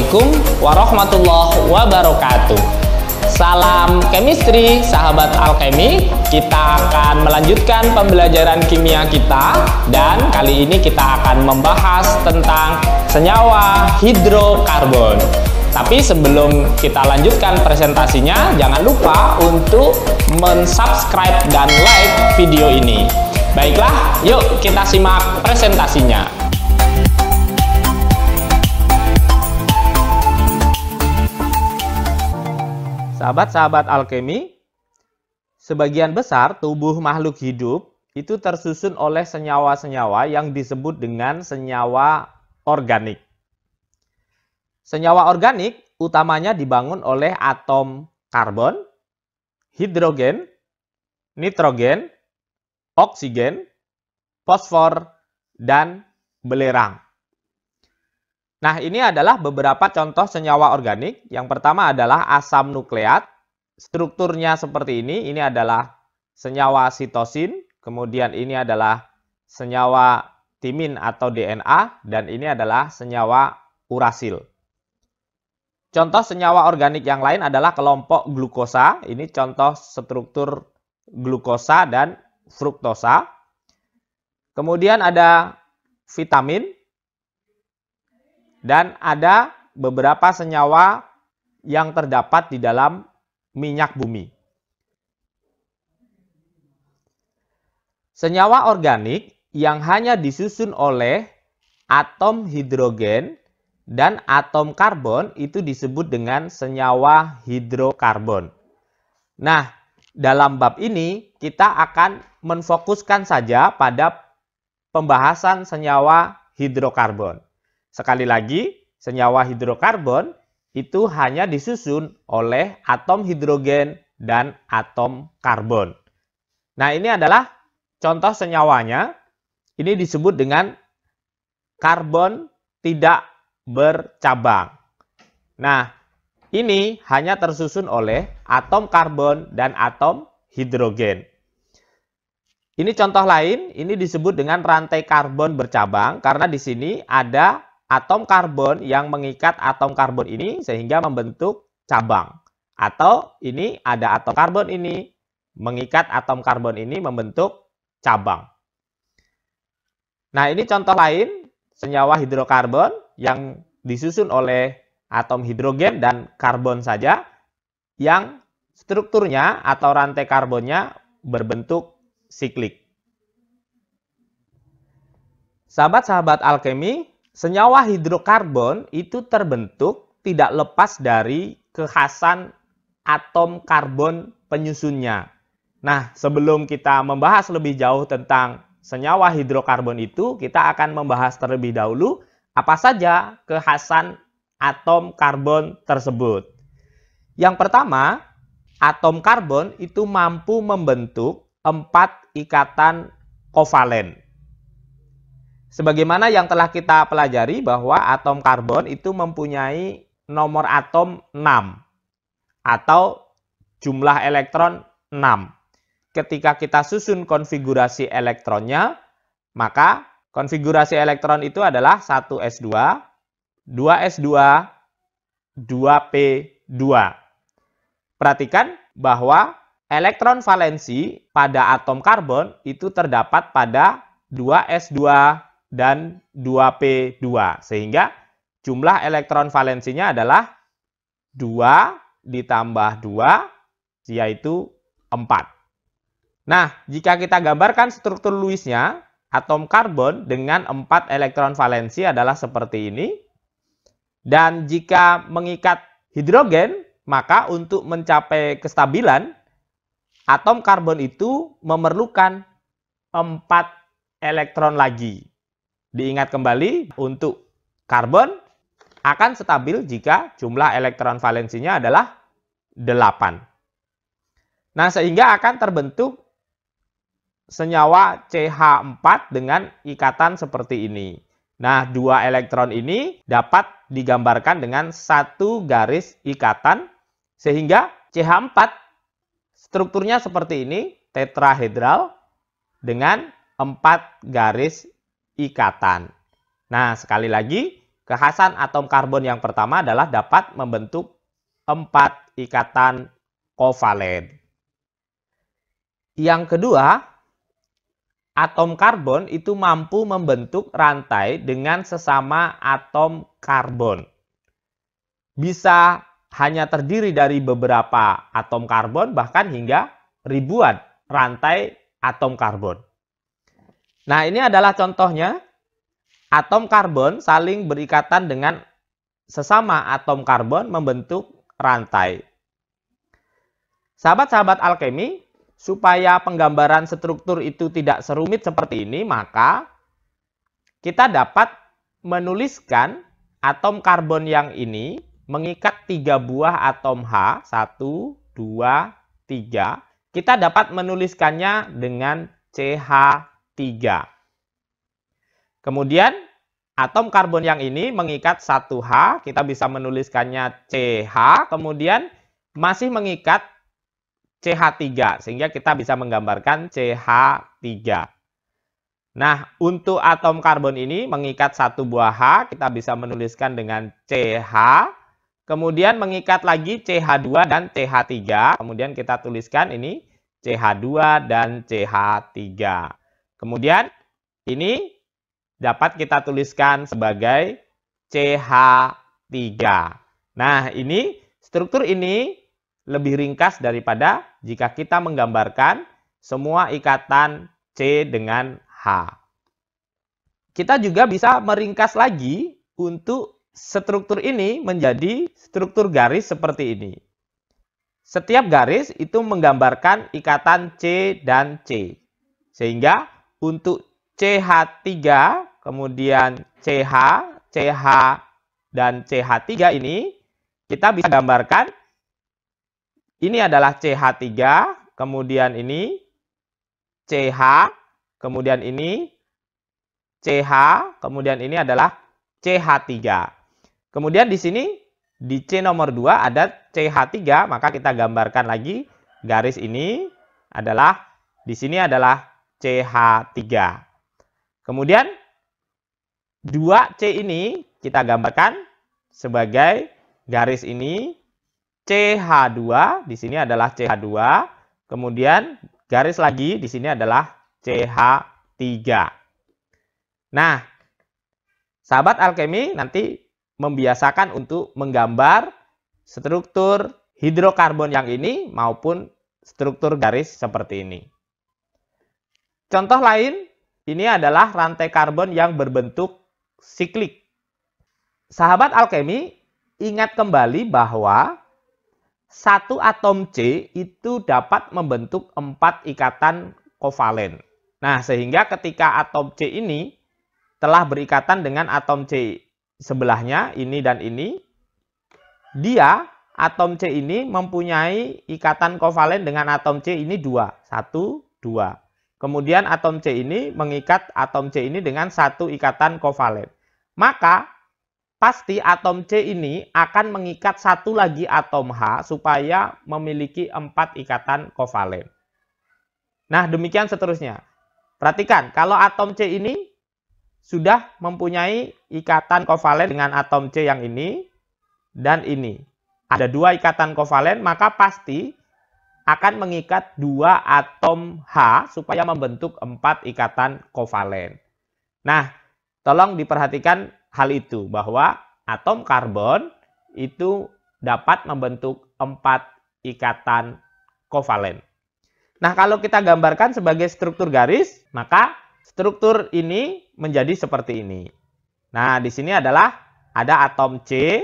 Assalamualaikum warahmatullahi wabarakatuh. Salam chemistry, sahabat alkemi. Kita akan melanjutkan pembelajaran kimia kita, dan kali ini kita akan membahas tentang senyawa hidrokarbon. Tapi sebelum kita lanjutkan presentasinya, jangan lupa untuk mensubscribe dan like video ini. Baiklah, yuk kita simak presentasinya. Sahabat-sahabat alkemi, sebagian besar tubuh makhluk hidup itu tersusun oleh senyawa-senyawa yang disebut dengan senyawa organik. Senyawa organik utamanya dibangun oleh atom karbon, hidrogen, nitrogen, oksigen, fosfor, dan belerang. Nah, ini adalah beberapa contoh senyawa organik. Yang pertama adalah asam nukleat. Strukturnya seperti ini. Ini adalah senyawa sitosin. Kemudian ini adalah senyawa timin atau DNA. Dan ini adalah senyawa urasil. Contoh senyawa organik yang lain adalah kelompok glukosa. Ini contoh struktur glukosa dan fruktosa. Kemudian ada vitamin. Dan ada beberapa senyawa yang terdapat di dalam minyak bumi. Senyawa organik yang hanya disusun oleh atom hidrogen dan atom karbon itu disebut dengan senyawa hidrokarbon. Nah, dalam bab ini kita akan menfokuskan saja pada pembahasan senyawa hidrokarbon. Sekali lagi, senyawa hidrokarbon itu hanya disusun oleh atom hidrogen dan atom karbon. Nah, ini adalah contoh senyawanya. Ini disebut dengan karbon tidak bercabang. Nah, ini hanya tersusun oleh atom karbon dan atom hidrogen. Ini contoh lain, ini disebut dengan rantai karbon bercabang karena di sini ada atom karbon yang mengikat atom karbon ini sehingga membentuk cabang. Atau ini ada atom karbon ini mengikat atom karbon ini membentuk cabang. Nah, ini contoh lain senyawa hidrokarbon yang disusun oleh atom hidrogen dan karbon saja yang strukturnya atau rantai karbonnya berbentuk siklik. Sahabat-sahabat alkemi, senyawa hidrokarbon itu terbentuk tidak lepas dari kekhasan atom karbon penyusunnya. Nah, sebelum kita membahas lebih jauh tentang senyawa hidrokarbon itu, kita akan membahas terlebih dahulu apa saja kekhasan atom karbon tersebut. Yang pertama, atom karbon itu mampu membentuk 4 ikatan kovalen. Sebagaimana yang telah kita pelajari bahwa atom karbon itu mempunyai nomor atom 6 atau jumlah elektron 6. Ketika kita susun konfigurasi elektronnya, maka konfigurasi elektron itu adalah 1s2, 2s2, 2p2. Perhatikan bahwa elektron valensi pada atom karbon itu terdapat pada 2s2 dan 2p2. Sehingga jumlah elektron valensinya adalah 2 ditambah 2 yaitu 4. Nah, jika kita gambarkan struktur Lewisnya, atom karbon dengan 4 elektron valensi adalah seperti ini. Dan jika mengikat hidrogen, maka untuk mencapai kestabilan, atom karbon itu memerlukan 4 elektron lagi. Diingat kembali, untuk karbon akan stabil jika jumlah elektron valensinya adalah 8. Nah, sehingga akan terbentuk senyawa CH4 dengan ikatan seperti ini. Nah, 2 elektron ini dapat digambarkan dengan 1 garis ikatan, sehingga CH4 strukturnya seperti ini, tetrahedral dengan 4 garis ikatan. Nah, sekali lagi, Kekhasan atom karbon yang pertama adalah dapat membentuk 4 ikatan kovalen. Yang kedua, atom karbon itu mampu membentuk rantai dengan sesama atom karbon. Bisa hanya terdiri dari beberapa atom karbon, bahkan hingga ribuan rantai atom karbon. Nah, ini adalah contohnya. Atom karbon saling berikatan dengan sesama atom karbon membentuk rantai. Sahabat-sahabat alkemi, supaya penggambaran struktur itu tidak serumit seperti ini, maka kita dapat menuliskan atom karbon yang ini mengikat 3 buah atom H, 1, 2, 3. Kita dapat menuliskannya dengan CH3. Kemudian atom karbon yang ini mengikat 1H, kita bisa menuliskannya CH, kemudian masih mengikat CH3, sehingga kita bisa menggambarkan CH3. Nah, untuk atom karbon ini mengikat 1 buah H, kita bisa menuliskan dengan CH, kemudian mengikat lagi CH2 dan CH3, kemudian kita tuliskan ini CH2 dan CH3. Kemudian ini dapat kita tuliskan sebagai CH3. Nah, ini struktur ini lebih ringkas daripada jika kita menggambarkan semua ikatan C dengan H. Kita juga bisa meringkas lagi untuk struktur ini menjadi struktur garis seperti ini. Setiap garis itu menggambarkan ikatan C dan C. Sehingga untuk CH3, kemudian CH, CH, dan CH3 ini kita bisa gambarkan ini adalah CH3, kemudian ini CH, kemudian ini CH, kemudian ini adalah CH3. Kemudian di sini di C nomor 2 ada CH3, maka kita gambarkan lagi garis ini adalah di sini adalah CH3. Kemudian 2C ini kita gambarkan sebagai garis ini CH2, di sini adalah CH2, kemudian garis lagi di sini adalah CH3. Nah, sahabat alkemi nanti membiasakan untuk menggambar struktur hidrokarbon yang ini maupun struktur garis seperti ini. Contoh lain, ini adalah rantai karbon yang berbentuk siklik. Sahabat alkemi, ingat kembali bahwa satu atom C itu dapat membentuk 4 ikatan kovalen. Nah, sehingga ketika atom C ini telah berikatan dengan atom C sebelahnya, ini dan ini, atom C ini mempunyai ikatan kovalen dengan atom C ini 2. 1, 2. Kemudian atom C ini mengikat atom C ini dengan 1 ikatan kovalen. Maka pasti atom C ini akan mengikat 1 lagi atom H supaya memiliki 4 ikatan kovalen. Nah, demikian seterusnya. Perhatikan, kalau atom C ini sudah mempunyai ikatan kovalen dengan atom C yang ini dan ini. Ada 2 ikatan kovalen, maka pasti akan mengikat 2 atom H supaya membentuk 4 ikatan kovalen. Nah, tolong diperhatikan hal itu, bahwa atom karbon itu dapat membentuk 4 ikatan kovalen. Nah, kalau kita gambarkan sebagai struktur garis, maka struktur ini menjadi seperti ini. Nah, di sini adalah ada atom C.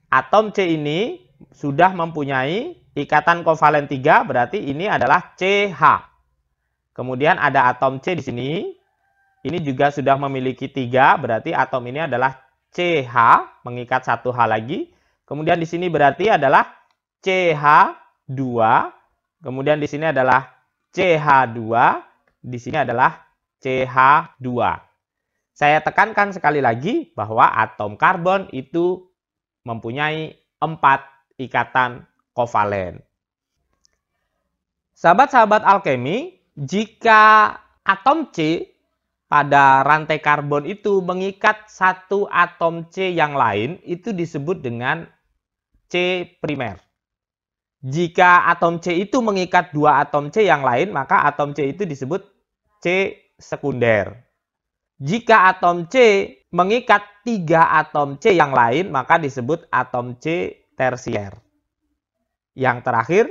Atom C ini sudah mempunyai ikatan kovalen 3, berarti ini adalah CH. Kemudian ada atom C di sini. Ini juga sudah memiliki 3, berarti atom ini adalah CH, mengikat 1 H lagi. Kemudian di sini berarti adalah CH2. Kemudian di sini adalah CH2, di sini adalah CH2. Saya tekankan sekali lagi bahwa atom karbon itu mempunyai 4 ikatan kovalen. Sahabat-sahabat alkemi, jika atom C pada rantai karbon itu mengikat satu atom C yang lain, itu disebut dengan C primer. Jika atom C itu mengikat dua atom C yang lain, maka atom C itu disebut C sekunder. Jika atom C mengikat tiga atom C yang lain, maka disebut atom C tersier. Yang terakhir,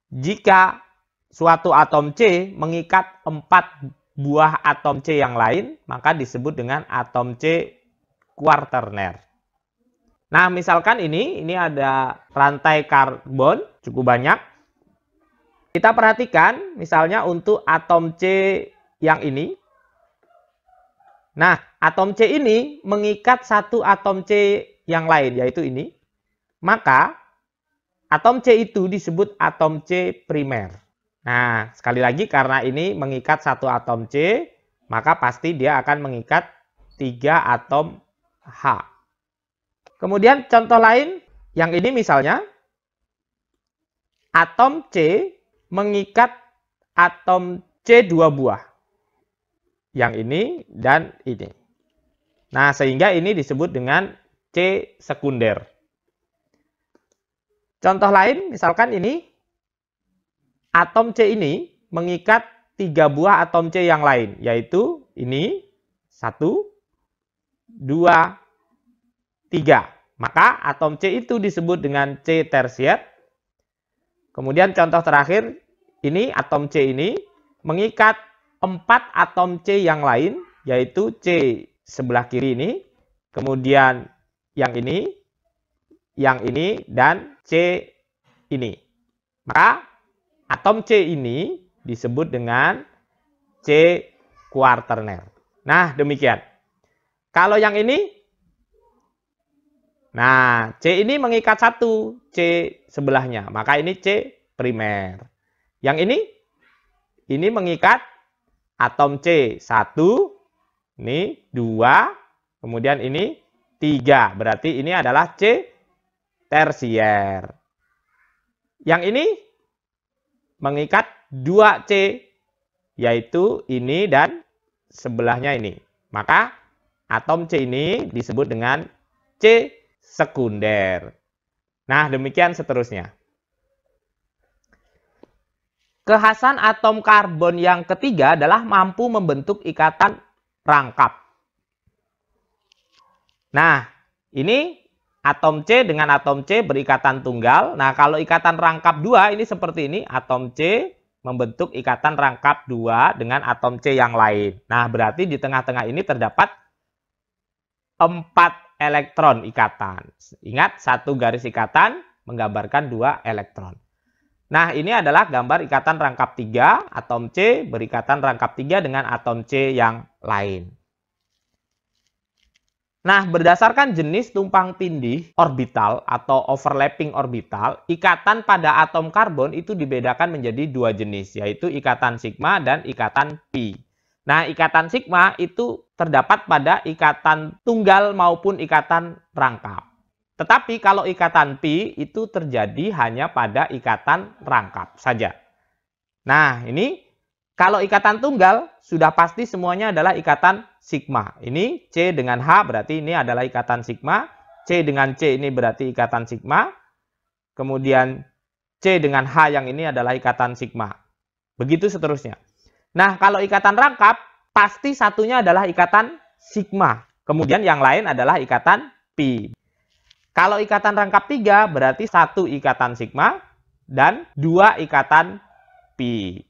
jika suatu atom C mengikat 4 buah atom C yang lain, maka disebut dengan atom C kuarterner. Nah, misalkan ini ada rantai karbon cukup banyak. Kita perhatikan misalnya untuk atom C yang ini. Nah, atom C ini mengikat satu atom C yang lain, yaitu ini. Maka, atom C itu disebut atom C primer. Nah, sekali lagi karena ini mengikat satu atom C, maka pasti dia akan mengikat 3 atom H. Kemudian contoh lain, yang ini misalnya, atom C mengikat atom C 2 buah. Yang ini dan ini. Nah, sehingga ini disebut dengan C sekunder. Contoh lain, misalkan ini, atom C ini mengikat 3 buah atom C yang lain, yaitu ini 1, 2, 3. Maka atom C itu disebut dengan C tersier. Kemudian contoh terakhir, ini atom C ini mengikat 4 atom C yang lain, yaitu C sebelah kiri ini, kemudian yang ini, dan C ini. Maka atom C ini disebut dengan C kuarterner. Nah, demikian. Kalau yang ini, nah, C ini mengikat 1 C sebelahnya, maka ini C primer. Yang ini mengikat atom C 1, ini 2, kemudian ini 3. Berarti ini adalah C tersier. Yang ini mengikat 2 C, yaitu ini dan sebelahnya ini. Maka atom C ini disebut dengan C sekunder. Nah, demikian seterusnya. Kekhasan atom karbon yang ketiga adalah mampu membentuk ikatan rangkap. Nah, ini atom C dengan atom C berikatan tunggal. Nah, kalau ikatan rangkap 2 ini seperti ini. Atom C membentuk ikatan rangkap 2 dengan atom C yang lain. Nah, berarti di tengah-tengah ini terdapat 4 elektron ikatan. Ingat, satu garis ikatan menggambarkan 2 elektron. Nah, ini adalah gambar ikatan rangkap 3. Atom C berikatan rangkap 3 dengan atom C yang lain. Nah, berdasarkan jenis tumpang tindih orbital atau overlapping orbital, ikatan pada atom karbon itu dibedakan menjadi 2 jenis, yaitu ikatan sigma dan ikatan pi. Nah, ikatan sigma itu terdapat pada ikatan tunggal maupun ikatan rangkap. Tetapi kalau ikatan pi itu terjadi hanya pada ikatan rangkap saja. Nah, ini kalau ikatan tunggal sudah pasti semuanya adalah ikatan sigma. Ini C dengan H berarti ini adalah ikatan sigma. C dengan C ini berarti ikatan sigma. Kemudian C dengan H yang ini adalah ikatan sigma. Begitu seterusnya. Nah, kalau ikatan rangkap, pasti satunya adalah ikatan sigma. Kemudian yang lain adalah ikatan pi. Kalau ikatan rangkap 3, berarti 1 ikatan sigma dan 2 ikatan pi.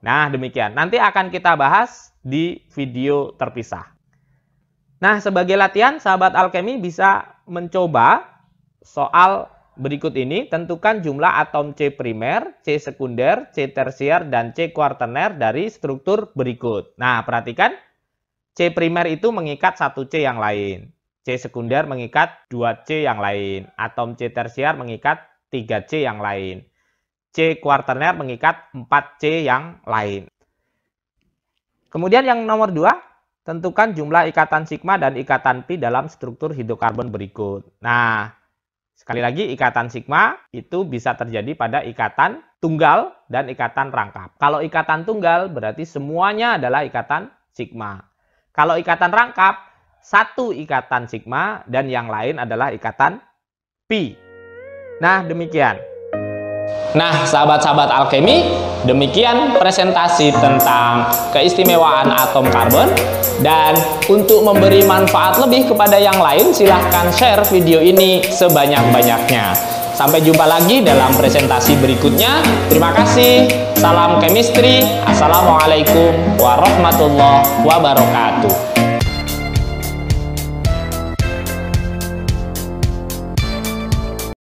Nah, demikian. Nanti akan kita bahas di video terpisah. Nah, sebagai latihan, sahabat alkemi bisa mencoba soal berikut ini. Tentukan jumlah atom C primer, C sekunder, C tersier, dan C kuarterner dari struktur berikut. Nah, perhatikan. C primer itu mengikat 1 C yang lain. C sekunder mengikat 2 C yang lain. Atom C tersier mengikat 3 C yang lain. C kuarterner mengikat 4 C yang lain. Kemudian yang nomor 2, tentukan jumlah ikatan sigma dan ikatan pi dalam struktur hidrokarbon berikut. Nah, sekali lagi ikatan sigma itu bisa terjadi pada ikatan tunggal dan ikatan rangkap. Kalau ikatan tunggal berarti semuanya adalah ikatan sigma. Kalau ikatan rangkap, satu ikatan sigma dan yang lain adalah ikatan pi. Nah, demikian. Nah, sahabat-sahabat alkemi, demikian presentasi tentang keistimewaan atom karbon. Dan untuk memberi manfaat lebih kepada yang lain, silahkan share video ini sebanyak-banyaknya. Sampai jumpa lagi dalam presentasi berikutnya. Terima kasih. Salam chemistry. Assalamualaikum warahmatullahi wabarakatuh.